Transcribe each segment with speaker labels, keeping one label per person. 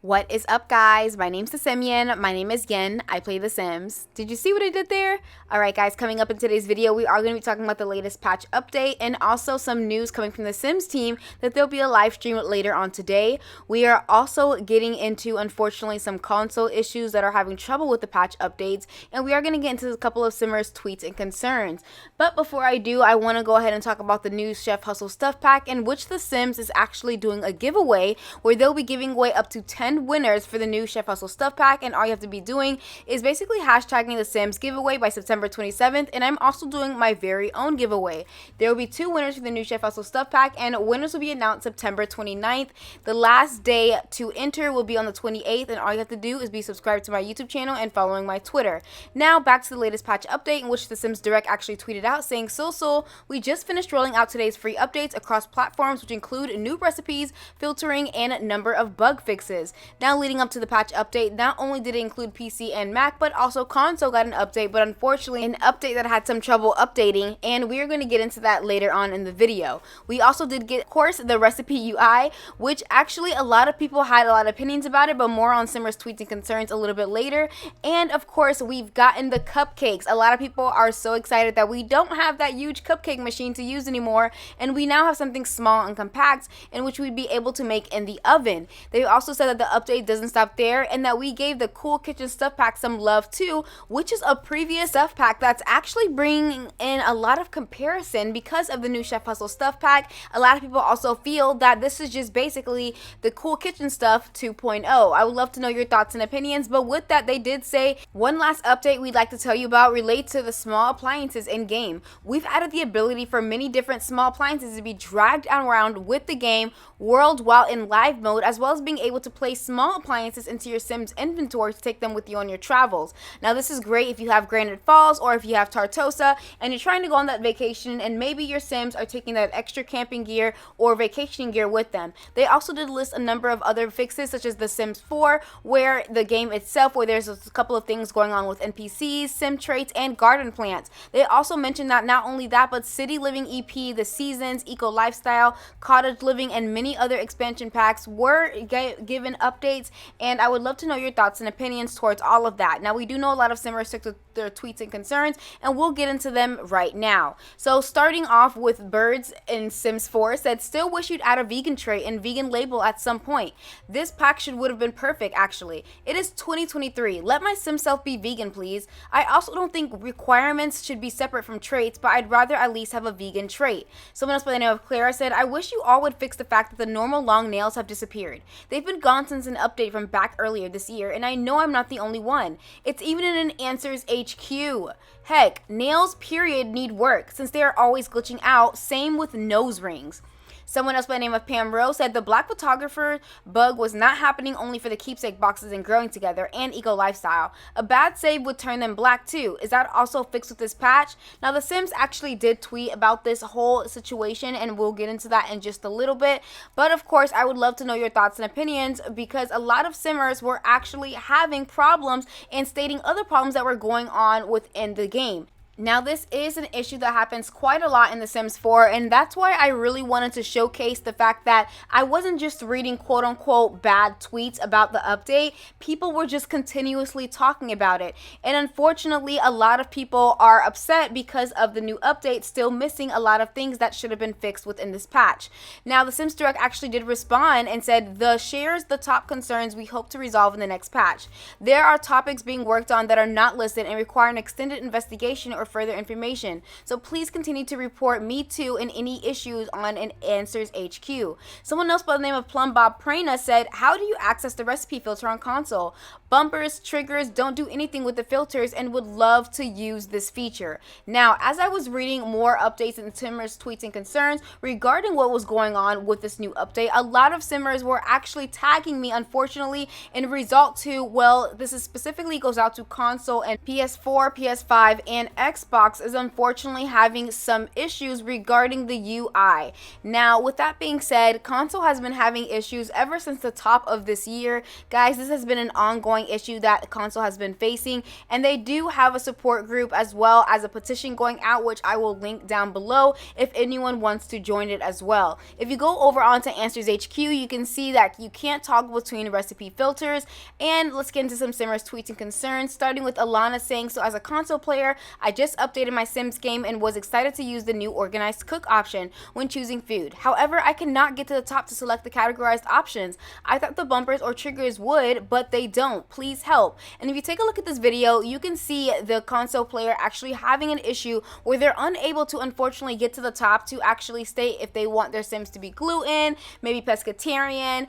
Speaker 1: What is up, guys? My name's Simian. My name is Yen. I play The Sims. Did you see what I did there? Alright guys, coming up in today's video, we are going to be talking about the latest patch update and also some news coming from the Sims team that there'll be a live stream later on today. We are also getting into, unfortunately, some console issues that are having trouble with the patch updates, and we are going to get into a couple of Simmers' tweets and concerns. But before I do, I want to go ahead and talk about the new Chef Hustle Stuff Pack, in which The Sims is actually doing a giveaway where they'll be giving away up to 10 winners for the new Chef Hustle Stuff Pack, and all you have to be doing is basically hashtagging the Sims giveaway by September 27th, and I'm also doing my very own giveaway. There will be 2 winners for the new Chef Hustle Stuff Pack, and winners will be announced September 29th. The last day to enter will be on the 28th, and all you have to do is be subscribed to my YouTube channel and following my Twitter. Now back to the latest patch update, in which the Sims Direct actually tweeted out saying, "So, we just finished rolling out today's free updates across platforms, which include new recipes, filtering, and a number of bug fixes." Now leading up to the patch update, not only did it include PC and Mac, but also console got an update, but unfortunately an update that had some trouble updating, and we are going to get into that later on in the video. We also did get, of course, the recipe UI, which actually a lot of people had a lot of opinions about it, but more on Simmer's tweets and concerns a little bit later. And of course, we've gotten the cupcakes. A lot of people are so excited that we don't have that huge cupcake machine to use anymore, and we now have something small and compact in which we'd be able to make in the oven. They also said that the update doesn't stop there, and that we gave the Cool Kitchen Stuff Pack some love too, which is a previous stuff pack that's actually bringing in a lot of comparison because of the new Chef Hustle Stuff Pack. A lot of people also feel that this is just basically the Cool Kitchen Stuff 2.0. I would love to know your thoughts and opinions, but with that, they did say one last update we'd like to tell you about relates to the small appliances in game. We've added the ability for many different small appliances to be dragged around with the game world while in live mode, as well as being able to place small appliances into your Sims inventory to take them with you on your travels. Now this is great if you have Granite Falls or if you have Tartosa and you're trying to go on that vacation, and maybe your Sims are taking that extra camping gear or vacationing gear with them. They also did list a number of other fixes, such as the Sims 4, where the game itself, where there's a couple of things going on with NPCs, sim traits, and garden plants. They also mentioned that not only that, but City Living EP, the Seasons, Eco Lifestyle, Cottage Living, and many other expansion packs were given updates, and I would love to know your thoughts and opinions towards all of that. Now, we do know a lot of Simmers stick to their tweets and concerns, and we'll get into them right now. So starting off with Birds in Sims 4 said, "Still wish you'd add a vegan trait and vegan label at some point. This pack would have been perfect, actually. It is 2023. Let my Sim self be vegan, please. I also don't think requirements should be separate from traits, but I'd rather at least have a vegan trait." Someone else by the name of Clara said, "I wish you all would fix the fact that the normal long nails have disappeared. They've been gone since an update from back earlier this year, and I know I'm not the only one. It's even in an Answers HQ. Heck, nails period need work since they are always glitching out. Same with nose rings." Someone else by the name of Pam Rose said, "The black photographer bug was not happening only for the keepsake boxes and growing together and eco lifestyle. A bad save would turn them black too. Is that also fixed with this patch?" Now, the Sims actually did tweet about this whole situation, and we'll get into that in just a little bit. But of course, I would love to know your thoughts and opinions, because a lot of Simmers were actually having problems and stating other problems that were going on within the game. Now, this is an issue that happens quite a lot in The Sims 4, and that's why I really wanted to showcase the fact that I wasn't just reading quote-unquote bad tweets about the update. People were just continuously talking about it, and unfortunately, a lot of people are upset because of the new update still missing a lot of things that should have been fixed within this patch. Now, the Sims Direct actually did respond and said, shares the top concerns we hope to resolve in the next patch. There are topics being worked on that are not listed and require an extended investigation or further information. So please continue to report me too in any issues on an Answers HQ. Someone else by the name of Plum Bob Prana said, "How do you access the recipe filter on console? Bumpers, triggers, don't do anything with the filters and would love to use this feature." Now, as I was reading more updates in Simmers' tweets and concerns regarding what was going on with this new update, a lot of Simmers were actually tagging me, unfortunately, in result to, well, this is specifically goes out to console and PS4, PS5, and Xbox is unfortunately having some issues regarding the UI. Now, with that being said, console has been having issues ever since the top of this year. Guys, this has been an ongoing issue that console has been facing, and they do have a support group as well as a petition going out, which I will link down below if anyone wants to join it as well. If you go over onto Answers HQ, you can see that you can't toggle between recipe filters. And let's get into some Simmers tweets and concerns, starting with Alana saying, so as a console player, I just updated my Sims game and was excited to use the new organized cook option when choosing food. However, I cannot get to the top to select the categorized options. I thought the bumpers or triggers would, but they don't. Please help. And if you take a look at this video, you can see the console player actually having an issue where they're unable to unfortunately get to the top to actually state if they want their Sims to be gluten, maybe pescatarian,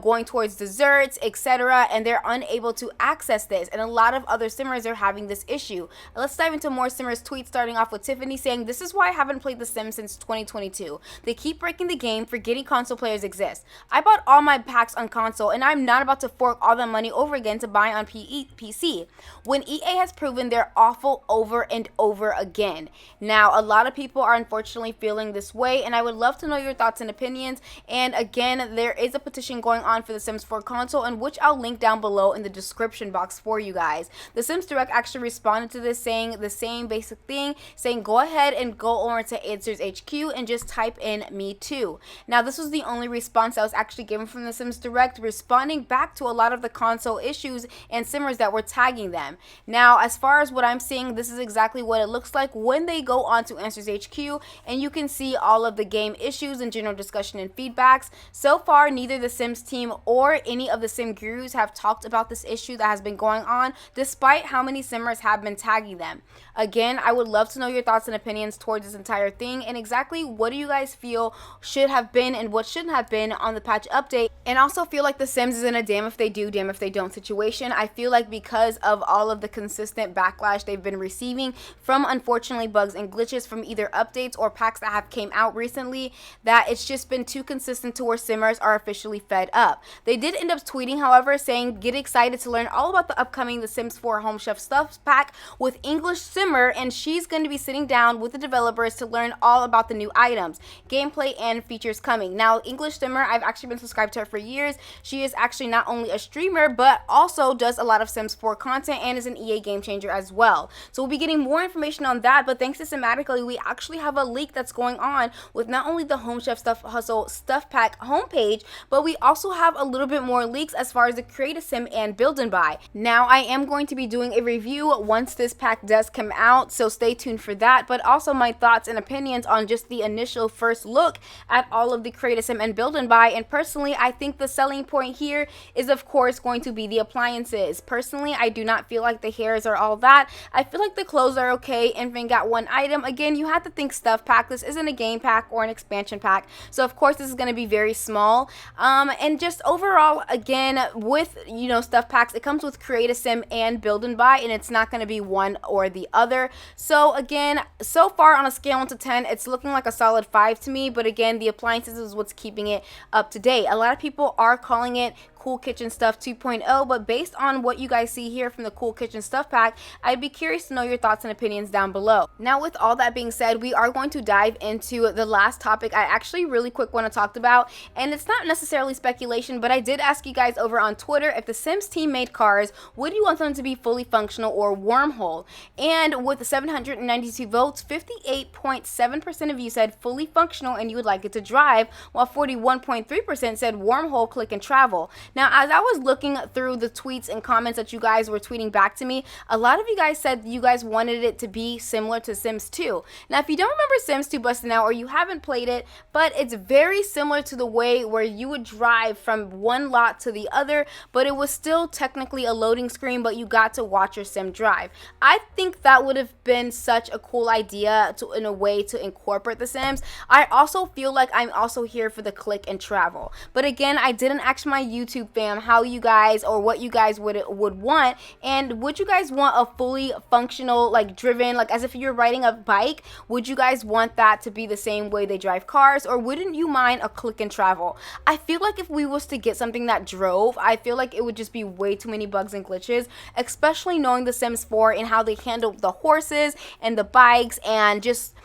Speaker 1: going towards desserts, etc. And they're unable to access this. And a lot of other Simmers are having this issue. Let's dive into more Simmers tweets, starting off with Tiffany saying, this is why I haven't played The Sims since 2022. They keep breaking the game, forgetting console players exist. I bought all my packs on console, and I'm not about to fork all that money over again to buy on PC when EA has proven they're awful over and over again. Now, a lot of people are unfortunately feeling this way, and I would love to know your thoughts and opinions. And again, there is a petition going on for The Sims 4 console, and which I'll link down below in the description box for you guys. The Sims Direct actually responded to this saying the same basic thing, saying go ahead and go over to Answers HQ and just type in me too. Now, this was the only response that was actually given from the Sims Direct, responding back to a lot of the console issues and Simmers that were tagging them. Now, as far as what I'm seeing, this is exactly what it looks like when they go on to Answers HQ, and you can see all of the game issues and general discussion and feedbacks. So far, neither the Sims team or any of the Sim gurus have talked about this issue that has been going on, despite how many Simmers have been tagging them. Again, I would love to know your thoughts and opinions towards this entire thing, and exactly what do you guys feel should have been and what shouldn't have been on the patch update. And also feel like The Sims is in a damn if they do, damn if they don't situation. I feel like because of all of the consistent backlash they've been receiving from, unfortunately, bugs and glitches from either updates or packs that have came out recently, that it's just been too consistent to where Simmers are officially fed up. They did end up tweeting, however, saying, get excited to learn all about the upcoming The Sims 4 Home Chef Stuff pack with English Simmer, and she's going to be sitting down with the developers to learn all about the new items, gameplay, and features coming. Now, English Simmer, I've actually been subscribed to her for years. She is actually not only a streamer, but also does a lot of Sims 4 content and is an EA game changer as well. So we'll be getting more information on that, but thanks to Simatically, we actually have a leak that's going on with not only the Home Chef Stuff Hustle Stuff Pack homepage, but we also have a little bit more leaks as far as the Create a Sim and Build and Buy. Now, I am going to be doing a review once this pack does come out, so stay tuned for that, but also my thoughts and opinions on just the initial first look at all of the Create a Sim and Build and Buy. And personally, I think the selling point here is, of course, going to be the appliances. Personally, I do not feel like the hairs are all that. I feel like the clothes are okay. Infant got one item. Again, you have to think stuff pack. This isn't a game pack or an expansion pack, so of course this is going to be very small. And just overall, again, with stuff packs, it comes with Create a Sim and Build and Buy, and it's not going to be one or the other. So again, so far on a scale 1 to 10, it's looking like a solid 5 to me, but again, the appliances is what's keeping it up to date. A lot of people are calling it Cool Kitchen Stuff 2.0, but based on what you guys see here from the Cool Kitchen Stuff Pack, I'd be curious to know your thoughts and opinions down below. Now, with all that being said, we are going to dive into the last topic I actually really quick want to talk about, and it's not necessarily speculation, but I did ask you guys over on Twitter, if the Sims team made cars, would you want them to be fully functional or wormhole? And with 792 votes, 58.7% of you said fully functional and you would like it to drive, while 41.3% said wormhole, click, and travel. Now, as I was looking through the tweets and comments that you guys were tweeting back to me, a lot of you guys said you guys wanted it to be similar to Sims 2. Now, if you don't remember Sims 2 Bustin' Out, or you haven't played it, but it's very similar to the way where you would drive from one lot to the other, but it was still technically a loading screen, but you got to watch your sim drive. I think that would have been such a cool idea in a way to incorporate the Sims. I also feel like I'm also here for the click and travel. But again, I didn't ask my YouTube YouTube fam how you guys, or what you guys would want, and would you guys want a fully functional, like driven, like as if you're riding a bike? Would you guys want that to be the same way they drive cars, or wouldn't you mind a click and travel? I feel like if we was to get something that drove, I feel like it would just be way too many bugs and glitches, especially knowing The Sims 4 and how they handle the horses and the bikes and just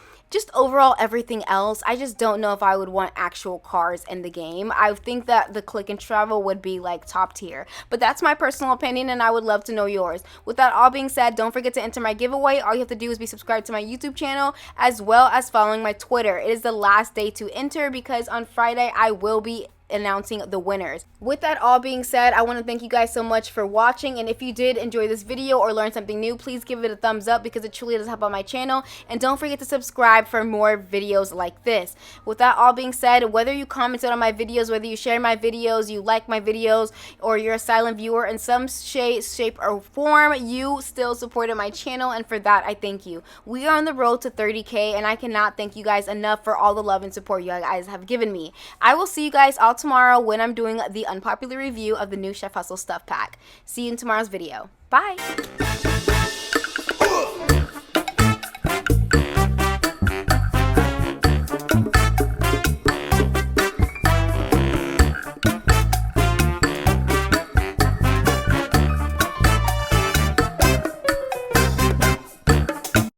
Speaker 1: overall everything else. I just don't know if I would want actual cars in the game. I think that the click and travel would be like top tier, but that's my personal opinion and I would love to know yours. With that all being said, don't forget to enter my giveaway. All you have to do is be subscribed to my YouTube channel as well as following my Twitter. It is the last day to enter because on Friday I will be announcing the winners. With that all being said, I want to thank you guys so much for watching, and if you did enjoy this video or learn something new, please give it a thumbs up because it truly does help out my channel, and don't forget to subscribe for more videos like this. With that all being said, whether you commented on my videos, whether you share my videos, you like my videos, or you're a silent viewer in some shape or form, you still supported my channel, and for that I thank you. We are on the road to 30K, and I cannot thank you guys enough for all the love and support you guys have given me. I will see you guys all tomorrow when I'm doing the unpopular review of the new Chef Hustle stuff pack. See you in tomorrow's video. Bye!